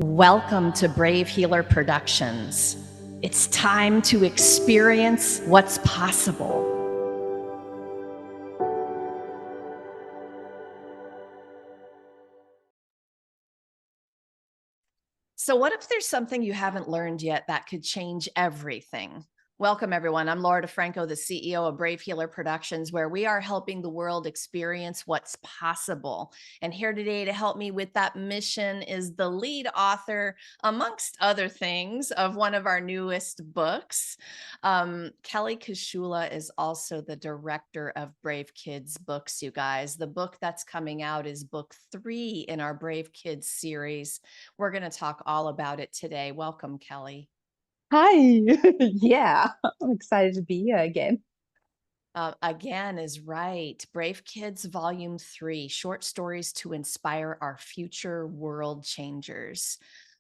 Welcome to Brave Healer Productions. It's time to experience what's possible. So, what if there's something you haven't learned yet that could change everything? Welcome, everyone. I'm Laura DeFranco, the CEO of Brave Healer Productions, where we are helping the world experience what's possible. And here today to help me with that mission is the lead author, amongst other things, of one of our newest books. Kelly Kashula is also the director of Brave Kids Books, you guys. The book that's coming out is book 3 in our Brave Kids series. We're going to talk all about it today. Welcome, Kelly. Hi. Yeah, I'm excited to be here again. Again is right. Brave Kids Volume 3, Short Stories to Inspire Our Future World Changers.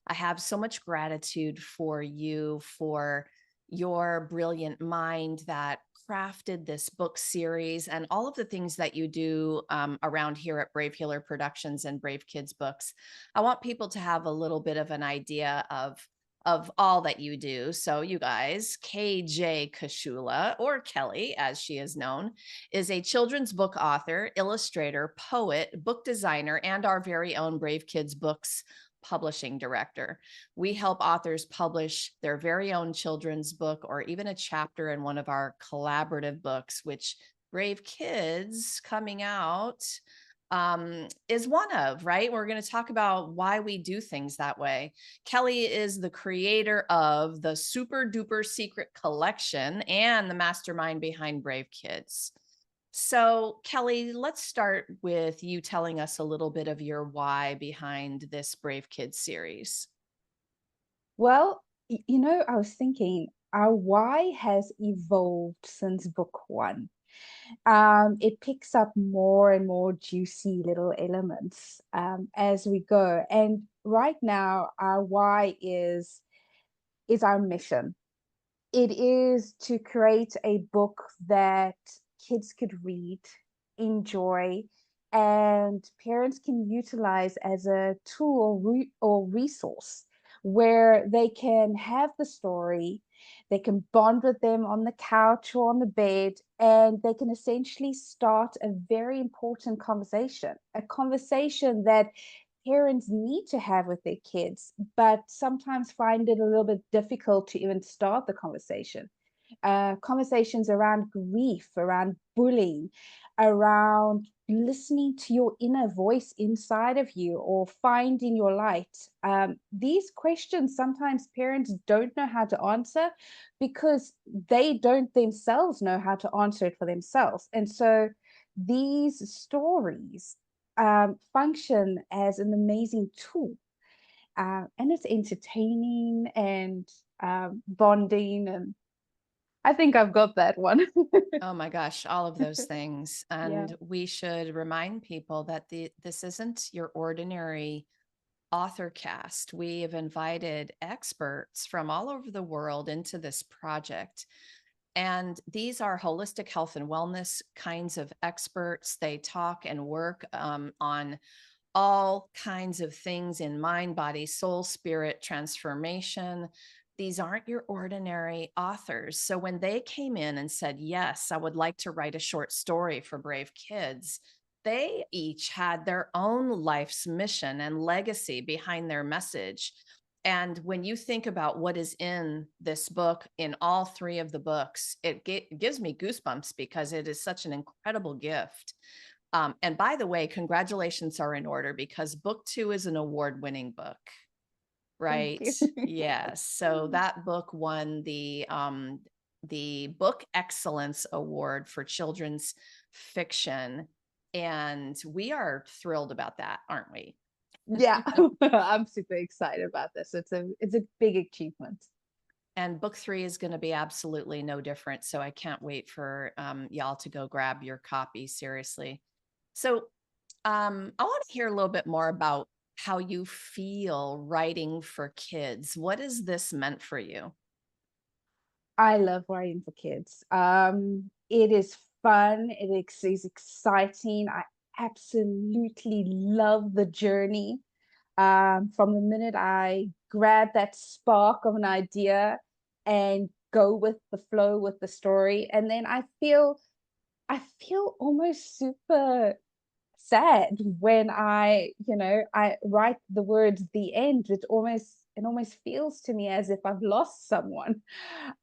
I have so much gratitude for you, for your brilliant mind that crafted this book series and all of the things that you do around here at Brave Healer Productions and Brave Kids Books. I want people to have a little bit of an idea of all that you do. So, you guys, KJ Kashula, or Kelly, as she is known, is a children's book author, illustrator, poet, book designer, and our very own Brave Kids Books publishing director. We help authors publish their very own children's book or even a chapter in one of our collaborative books, which Brave Kids coming out is one of, right? We're going to talk about why we do things that way. Kelly is the creator of the Super Duper Secret Collection and the mastermind behind Brave Kids. So, Kelly, let's start with you telling us a little bit of your why behind this Brave Kids series. Well, I was thinking our why has evolved since book one. It picks up more and more juicy little elements as we go. And right now, our why is our mission. It is to create a book that kids could read, enjoy, and parents can utilize as a tool or resource where they can have the story, they can bond with them on the couch or on the bed, and they can essentially start a very important conversation, a conversation that parents need to have with their kids, but sometimes find it a little bit difficult to even start the conversation. Conversations around grief, around bullying, around listening to your inner voice inside of you or finding your light. These questions sometimes parents don't know how to answer because they don't themselves know how to answer it for themselves. And so these stories function as an amazing tool. And it's entertaining and bonding. And I think I've got that one. Oh my gosh, all of those things. Yeah. And we should remind people that this isn't your ordinary author cast. We have invited experts from all over the world into this project. And these are holistic health and wellness kinds of experts. They talk and work on all kinds of things in mind, body, soul, spirit, transformation. These aren't your ordinary authors. So when they came in and said, yes, I would like to write a short story for Brave Kids, they each had their own life's mission and legacy behind their message. And when you think about what is in this book, in all 3 of the books, it gives me goosebumps because it is such an incredible gift. And by the way, congratulations are in order because book 2 is an award-winning book, Thank right? you. Yes. So that book won the Book Excellence Award for children's fiction, and we are thrilled about that, aren't we? Yeah, I'm super excited about this. It's a big achievement. And book 3 is going to be absolutely no different. So I can't wait for y'all to go grab your copy. Seriously. So I want to hear a little bit more about how you feel writing for kids. What has this meant for you? I love writing for kids. It is fun. Is exciting. I absolutely love the journey. From the minute I grab that spark of an idea and go with the flow with the story, and then I feel almost super sad when I write the words "the end." It almost feels to me as if I've lost someone.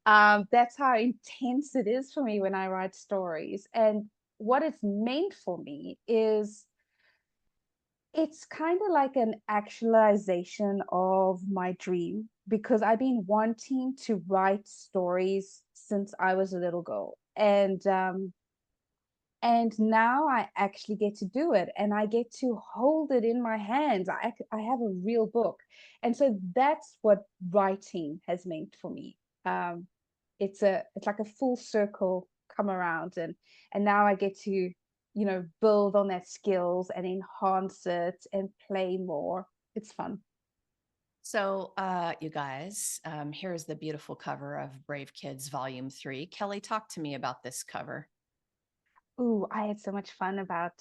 That's how intense it is for me when I write stories. And what it's meant for me is it's kind of like an actualization of my dream because I've been wanting to write stories since I was a little girl. And now I actually get to do it and I get to hold it in my hands. I have a real book. And so that's what writing has meant for me. It's like a full circle come around, and now I get to, build on that skills and enhance it and play more. It's fun. So, you guys, here's the beautiful cover of Brave Kids Volume 3. Kelly, talk to me about this cover. Ooh, I had so much fun about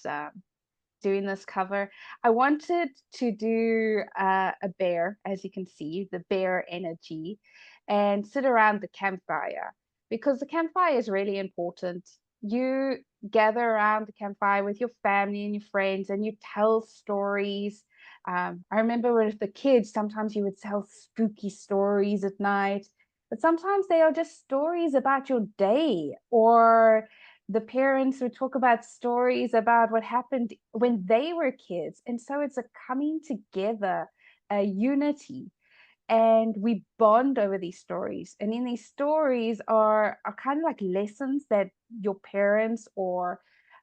doing this cover. I wanted to do a bear, as you can see, the bear energy, and sit around the campfire because the campfire is really important. You gather around the campfire with your family and your friends, and you tell stories. I remember with the kids, sometimes you would tell spooky stories at night, but sometimes they are just stories about your day, or the parents would talk about stories about what happened when they were kids. And so it's a coming together, a unity, and we bond over these stories. And in these stories are kind of like lessons that your parents or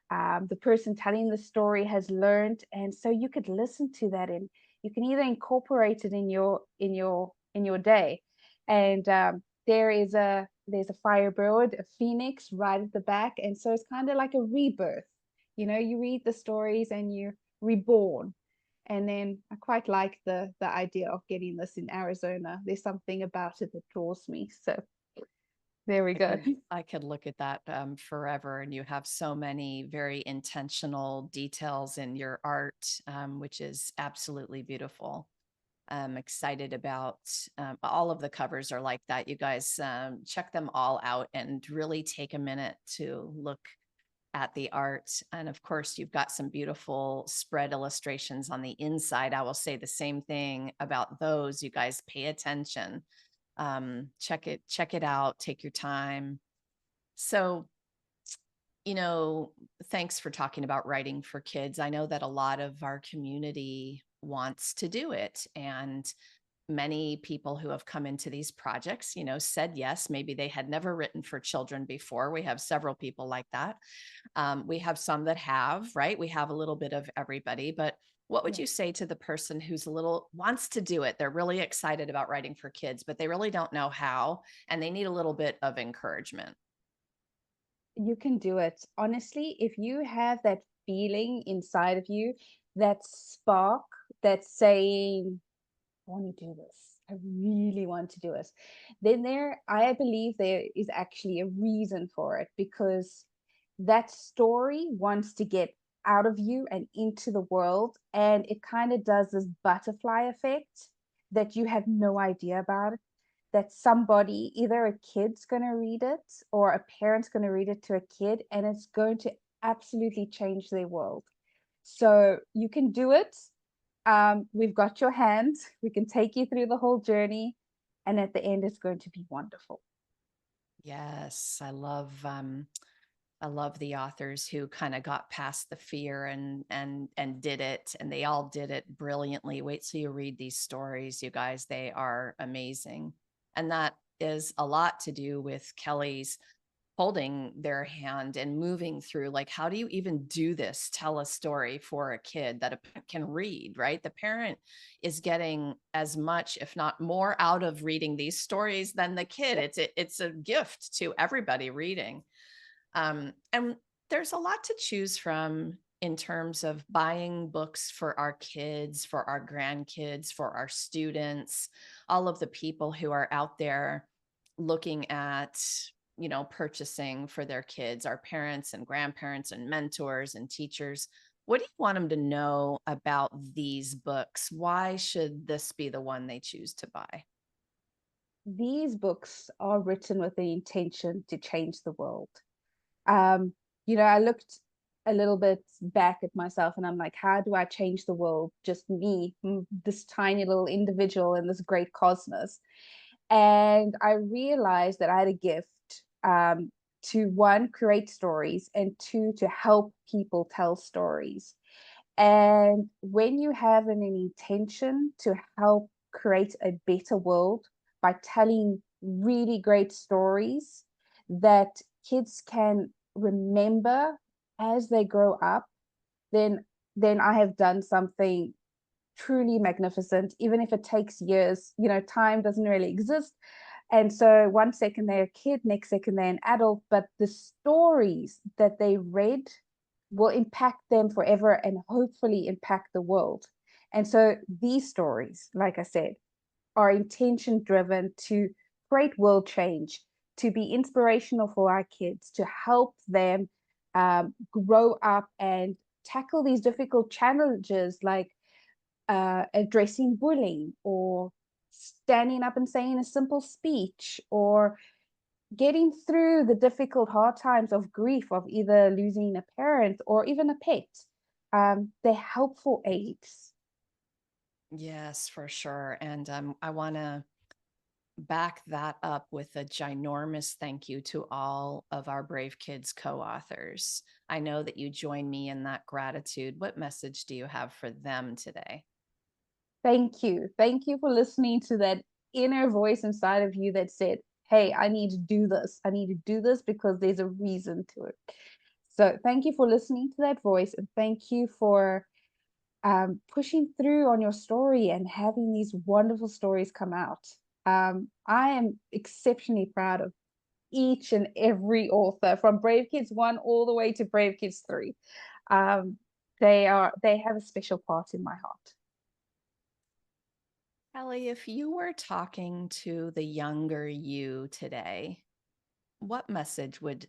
the person telling the story has learned. And so you could listen to that, and you can either incorporate it in your day. And there's a firebird, a phoenix right at the back, and so it's kind of like a rebirth. You read the stories and you're reborn. And then I quite like the idea of getting this in Arizona. There's something about it that draws me. So there we I go. could I could look at that forever, and you have so many very intentional details in your art, which is absolutely beautiful. I'm excited about all of the covers are like that. You guys check them all out and really take a minute to look at the art. And of course, you've got some beautiful spread illustrations on the inside. I will say the same thing about those. You guys pay attention. Check it out, take your time. So, you know, thanks for talking about writing for kids. I know that a lot of our community wants to do it, and many people who have come into these projects, said yes. Maybe they had never written for children before. We have several people like that. We have some that have, right? We have a little bit of everybody. But what would Yeah. you say to the person who's a little wants to do it? They're really excited about writing for kids, but they really don't know how, and they need a little bit of encouragement. You can do it. Honestly, if you have that feeling inside of you, that spark that's saying, I want to do this. I really want to do it. Then I believe there is actually a reason for it, because that story wants to get out of you and into the world. And it kind of does this butterfly effect that you have no idea about it. That somebody, either a kid's going to read it or a parent's going to read it to a kid, and it's going to absolutely change their world. So you can do it. We've got your hands. We can take you through the whole journey. And at the end, it's going to be wonderful. Yes, I love the authors who kind of got past the fear and did it, and they all did it brilliantly. Wait till you read these stories, you guys. They are amazing. And that is a lot to do with Kelly's holding their hand and moving through, like, how do you even do this? Tell a story for a kid that a parent can read, right? The parent is getting as much, if not more, out of reading these stories than the kid. It's a gift to everybody reading. And there's a lot to choose from in terms of buying books for our kids, for our grandkids, for our students, all of the people who are out there looking at, purchasing for their kids, our parents and grandparents and mentors and teachers. What do you want them to know about these books? Why should this be the one they choose to buy? These books are written with the intention to change the world. Um, I looked a little bit back at myself and I'm like, how do I change the world? Just me, this tiny little individual in this great cosmos. And I realized that I had a gift to one, create stories, and two, to help people tell stories. And when you have an intention to help create a better world by telling really great stories that kids can remember as they grow up, then I have done something truly magnificent, even if it takes years. Time doesn't really exist. And so one second they're a kid, next second they're an adult, but the stories that they read will impact them forever and hopefully impact the world. And so these stories, like I said, are intention driven to create world change, to be inspirational for our kids, to help them grow up and tackle these difficult challenges like addressing bullying or standing up and saying a simple speech or getting through the difficult hard times of grief of either losing a parent or even a pet. They're helpful aids. Yes, for sure. And I want to back that up with a ginormous thank you to all of our Brave Kids co authors. I know that you join me in that gratitude. What message do you have for them today? Thank you. Thank you for listening to that inner voice inside of you that said, hey, I need to do this. I need to do this because there's a reason to it. So thank you for listening to that voice, and thank you for pushing through on your story and having these wonderful stories come out. I am exceptionally proud of each and every author from Brave Kids 1 all the way to Brave Kids 3. Um, they have a special part in my heart. Ellie, if you were talking to the younger you today, what message would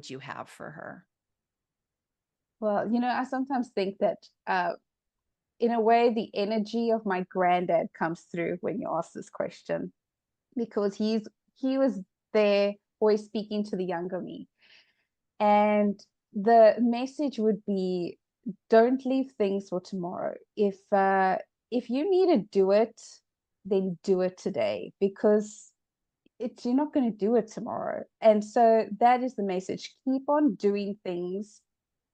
you have for her? Well, I sometimes think that in a way the energy of my granddad comes through when you ask this question, because he was there always speaking to the younger me. And the message would be, don't leave things for tomorrow. If you need to do it, then do it today, because you're not going to do it tomorrow. And so that is the message. Keep on doing things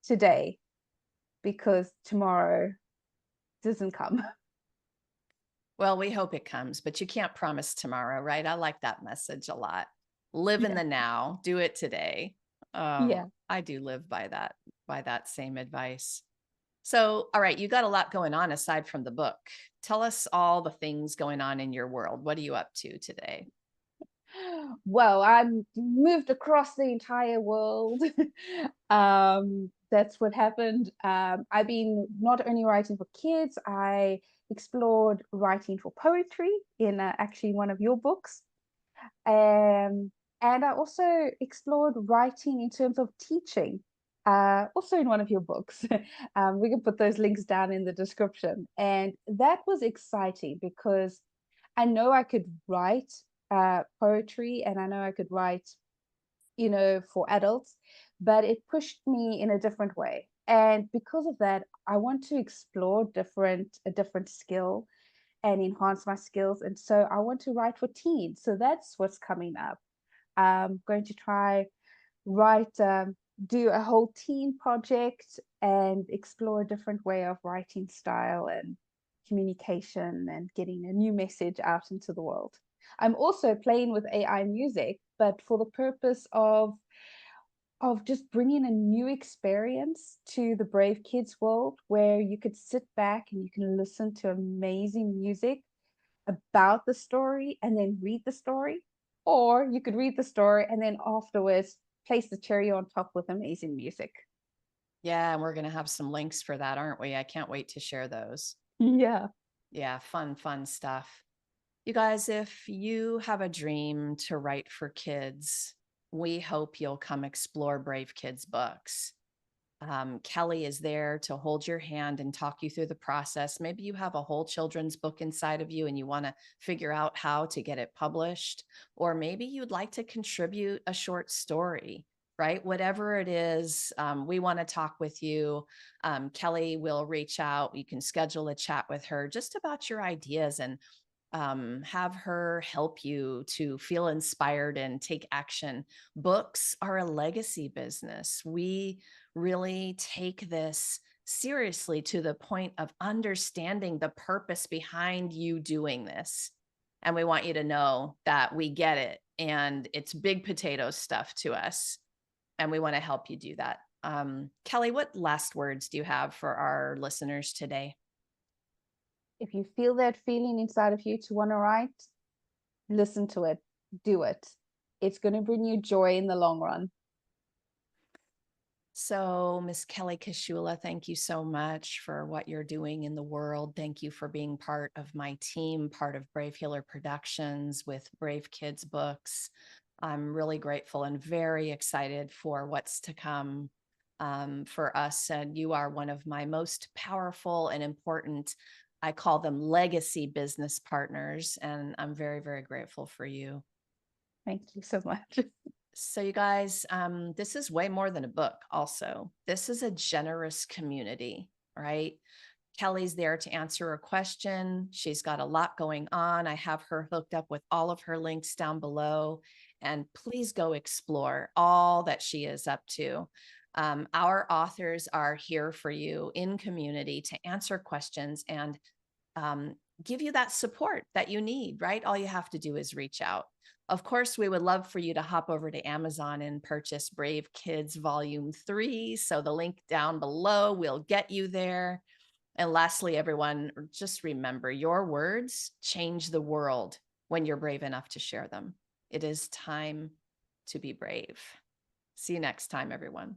today, because tomorrow doesn't come. Well, we hope it comes, but you can't promise tomorrow, right? I like that message a lot. Live in Yeah. the now, do it today. Yeah. I do live by that same advice. So, all right, you got a lot going on aside from the book. Tell us all the things going on in your world. What are you up to today? Well, I'm moved across the entire world. That's what happened. I've been not only writing for kids, I explored writing for poetry in actually one of your books. Um, and I also explored writing in terms of teaching, also in one of your books. We can put those links down in the description. And that was exciting because I know I could write poetry, and I know I could write, for adults, but it pushed me in a different way. And because of that, I want to explore a different skill and enhance my skills. And so I want to write for teens. So that's what's coming up. I'm going to try write do a whole teen project and explore a different way of writing style and communication and getting a new message out into the world. I'm also playing with AI music, but for the purpose of just bringing a new experience to the Brave Kids world, where you could sit back and you can listen to amazing music about the story and then read the story, or you could read the story and then afterwards place the cherry on top with amazing music. Yeah, and we're going to have some links for that, aren't we? I can't wait to share those. Yeah. Yeah, fun stuff. You guys, if you have a dream to write for kids, we hope you'll come explore Brave Kids books. Kelly is there to hold your hand and talk you through the process. Maybe you have a whole children's book inside of you and you want to figure out how to get it published, or maybe you'd like to contribute a short story, right? Whatever it is, we want to talk with you. Kelly will reach out. You can schedule a chat with her just about your ideas and have her help you to feel inspired and take action. Books are a legacy business. We really take this seriously to the point of understanding the purpose behind you doing this. And we want you to know that we get it and it's big potato stuff to us. And we want to help you do that. Kelly, what last words do you have for our listeners today? If you feel that feeling inside of you to want to write, listen to it, do it. It's going to bring you joy in the long run. So, Miss Kelly Kashula, thank you so much for what you're doing in the world. Thank you for being part of my team, part of Brave Healer Productions with Brave Kids Books. I'm really grateful and very excited for what's to come for us. And you are one of my most powerful and important, I call them legacy business partners. And I'm very, very grateful for you. Thank you so much. So, you guys, this is way more than a book, also. This is a generous community, right? Kelly's there to answer a question. She's got a lot going on. I have her hooked up with all of her links down below. And please go explore all that she is up to. Our authors are here for you in community to answer questions and give you that support that you need, right? All you have to do is reach out. Of course, we would love for you to hop over to Amazon and purchase Brave Kids Volume 3. So the link down below will get you there. And lastly, everyone, just remember your words change the world when you're brave enough to share them. It is time to be brave. See you next time, everyone.